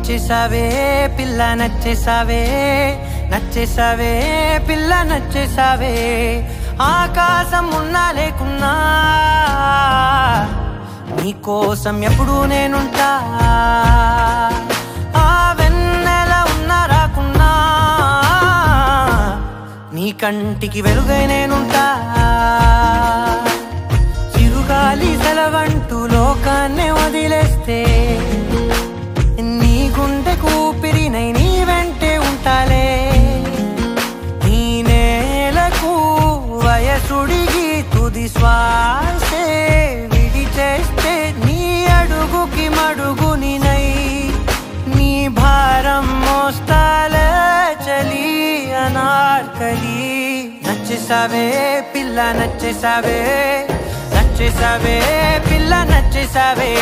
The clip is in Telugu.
నచ్చేసావే పిల్ల నచ్చేసావే నచ్చేసావే పిల్ల నచ్చేసావే ఆకాశం ఉన్నా లేకున్నా నీకోసం ఎప్పుడు నేనుంటా ఆ వెన్నెల ఉన్నా రాకున్నా నీ కంటికి వెలుగై నేనుంటా చిరుగాలి సెలవంటూ లోకాన్నే వదిలేస్తే నీ గుండె కూపిరినై నీ వెంటే ఉంటాలే ఈ నేలకు వయసుడిగి తుది శ్వాసే విడిచేస్తే నీ అడుగుకి మడుగునినై నీ భారం మోస్తాలే చలి అనార్కలి నచ్చేసావే పిల్ల నచ్చేసావే నచ్చేసావే పిల్ల నచ్చేసావే